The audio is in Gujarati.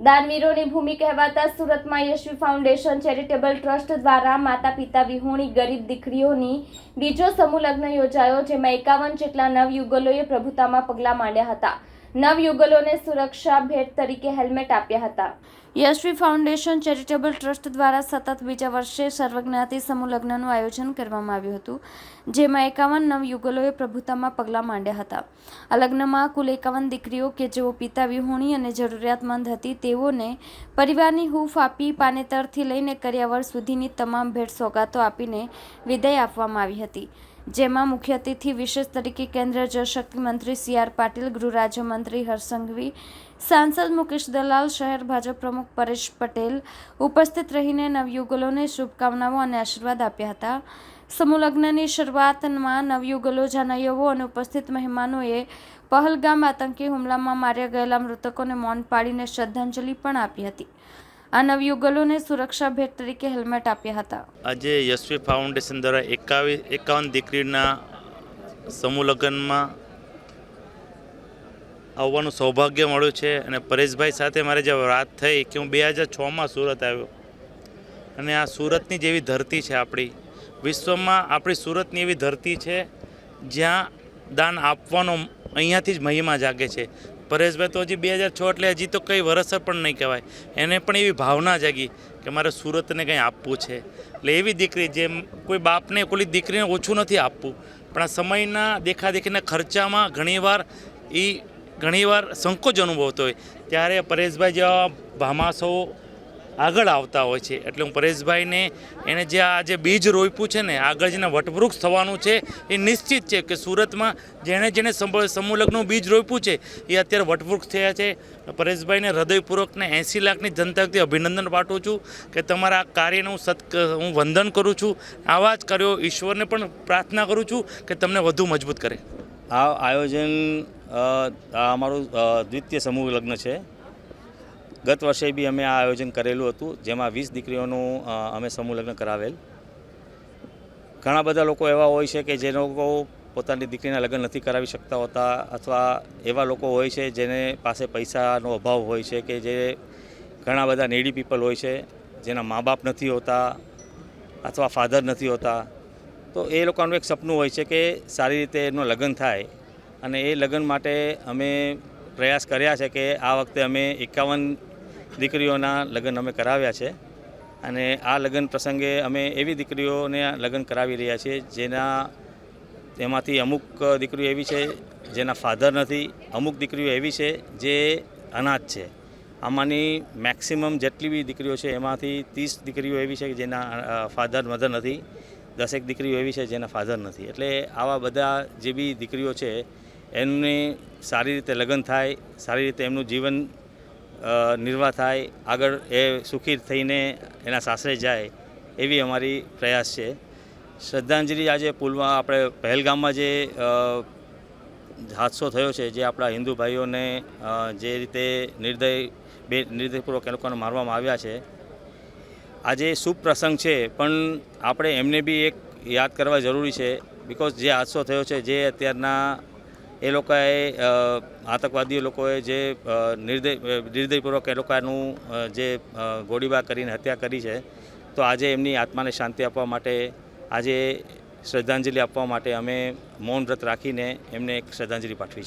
દાનવીરોની ભૂમિ કહેવાતા સુરતમાં યશવી ફાઉન્ડેશન ચેરિટેબલ ટ્રસ્ટ દ્વારા માતા પિતા વિહોણી ગરીબ દીકરીઓની બીજો સમૂહ લગ્ન યોજાયો, જેમાં 51 જેટલા નવયુગલોએ પ્રભુતામાં પગલાં માંડ્યા હતા. નવયુગલોને સુરક્ષા ભેટ તરીકે હેલ્મેટ આપ્યા હતા. યશવી ફાઉન્ડેશન ચેરિટેબલ ટ્રસ્ટ દ્વારા સતત બીજા વર્ષે સર્વજ્ઞાતિ સમૂહ લગ્નનું આયોજન કરવામાં આવ્યું હતું, જેમાં 51 નવયુગલોએ પ્રભુતામાં પગલાં માંડ્યા હતા. આ લગ્નમાં કુલ 51 દીકરીઓ કે જેઓ પિતા વિહોણી અને જરૂરિયાતમંદ હતી તેઓને પરિવારની હૂંફ આપી પાનેતરથી લઈને કરિયાવર સુધીની તમામ ભેટ સોગાતો આપીને વિદાય આપવામાં આવી હતી. જેમાં મુખ્ય અતિથિ વિશેષ તરીકે કેન્દ્રીય જળશક્તિ મંત્રી CR પાટીલ, ગૃહ રાજ્યમંત્રી હર્ષ સંઘવી, સાંસદ મુકેશ દલાલ, શહેર ભાજપ પ્રમુખ પરેશ પટેલ ઉપસ્થિત રહીને નવયુગલોને શુભકામનાઓ અને આશીર્વાદ આપ્યા હતા. સમૂહ લગ્નની શરૂઆતમાં નવયુગલો જાનૈયાઓ અને ઉપસ્થિત મહેમાનોએ પહલગામ આતંકી હુમલામાં માર્યા ગયેલા મૃતકોને મૌન પાડીને શ્રદ્ધાંજલિ પણ આપી હતી. આ નવયુગલોને સુરક્ષા ભેટ તરીકે હેલ્મેટ આપ્યા હતા. આજે યશવી ફાઉન્ડેશન દ્વારા 51 દીકરીના સમૂહ લગ્નમાં આવવાનું સૌભાગ્ય મળ્યું છે અને પરેશભાઈ સાથે મારે જે વાત થઈ કે હું 2006માં સુરત આવ્યો અને આ સુરતની જેવી ધરતી છે આપણી વિશ્વમાં, આપણી સુરતની એવી ધરતી છે જ્યાં દાન આપવાનો અહીંયાથી જ મહિમા જાગે છે. પરેશભાઈ તો હજી 2006 એટલે હજી તો કંઈ વરસ પણ નહીં કહેવાય, એને પણ એવી ભાવના જાગી કે મારે સુરતને કંઈ આપવું છે. એટલે એવી દીકરી જેમ કોઈ બાપને કોઈ દીકરીને ઓછું નથી આપવું, પણ આ સમયના દેખાદેખીના ખર્ચામાં ઘણીવાર સંકોચ અનુભવતો હોય ત્યારે પરેશભાઈ જેવા ભામાસઓ આગળ આવતા હોય છે. એટલે હું પરેશભાઈને એને જે આ જે બીજ રોપ્યું છે ને, આગળ જેને વટવૃક્ષ થવાનું છે એ નિશ્ચિત છે કે સુરતમાં જેણે સમૂહ લગ્નનું બીજ રોપ્યું છે એ અત્યારે વટવૃક્ષ થયા છે. પરેશભાઈને હૃદયપૂર્વકને 80 લાખની જનતા વતી અભિનંદન પાઠવું છું કે તમારા આ કાર્યને હું વંદન કરું છું. આવા જ કાર્યો ઈશ્વરને પણ પ્રાર્થના કરું છું કે તમને વધુ મજબૂત કરે. આ આયોજન અમારું દ્વિતીય સમૂહ લગ્ન છે. ગત વર્ષે બી અમે આ આયોજન કરેલું હતું, જેમાં 20 દીકરીઓનું અમે સમૂહ લગ્ન કરાવેલ. ઘણા બધા લોકો એવા હોય છે કે જે લોકો પોતાની દીકરીના લગ્ન નથી કરાવી શકતા હોતા, અથવા એવા લોકો હોય છે જેને પાસે પૈસાનો અભાવ હોય છે, કે જે ઘણા બધા નીડી પીપલ હોય છે જેના મા બાપ નથી હોતા અથવા ફાધર નથી હોતા. તો એ લોકોનું એક સપનું હોય છે કે સારી રીતે એનું લગ્ન થાય, અને એ લગ્ન માટે અમે પ્રયાસ કર્યા છે કે આ વખતે અમે 51 દીકરીઓના લગ્ન અમે કરાવ્યા છે. અને આ લગ્ન પ્રસંગે અમે એવી દીકરીઓને લગ્ન કરાવી રહ્યા છીએ તેમાંથી અમુક દીકરીઓ એવી છે જેના ફાધર નથી, અમુક દીકરીઓ એવી છે જે અનાથ છે. આમાંની મેક્સિમમ જેટલી બી દીકરીઓ છે એમાંથી 30 દીકરીઓ એવી છે કે જેના ફાધર મધર નથી, 10 દીકરીઓ એવી છે જેના ફાધર નથી. એટલે આવા બધા જે બી દીકરીઓ છે એમને સારી રીતે લગ્ન થાય, સારી રીતે એમનું જીવન નિર્વાહ થાય, આગળ એ સુખી થઈને એના સાસરે જાય, એવી અમારી પ્રયાસ છે. શ્રદ્ધાંજલિ આજે આપણે પહેલગામમાં જે હાદસો થયો છે, જે આપણા હિન્દુ ભાઈઓને જે રીતે નિર્દયપૂર્વક એ લોકોને મારવામાં આવ્યા છે, આજે શુભ પ્રસંગ છે, પણ આપણે એમને બી એક યાદ કરવા જરૂરી છે. બિકોઝ જે હાદસો થયો છે, જે અત્યારના એ લોકોએ આતંકવાદી લોકોએ જે નિર્દયપૂર્વક એ લોકોનું જે ગોળીબાર કરીને હત્યા કરી છે, તો આજે એમની આત્માને શાંતિ આપવા માટે, આજે શ્રદ્ધાંજલિ આપવા માટે અમે મૌન વ્રત રાખીને એમને એક શ્રદ્ધાંજલિ પાઠવી છે.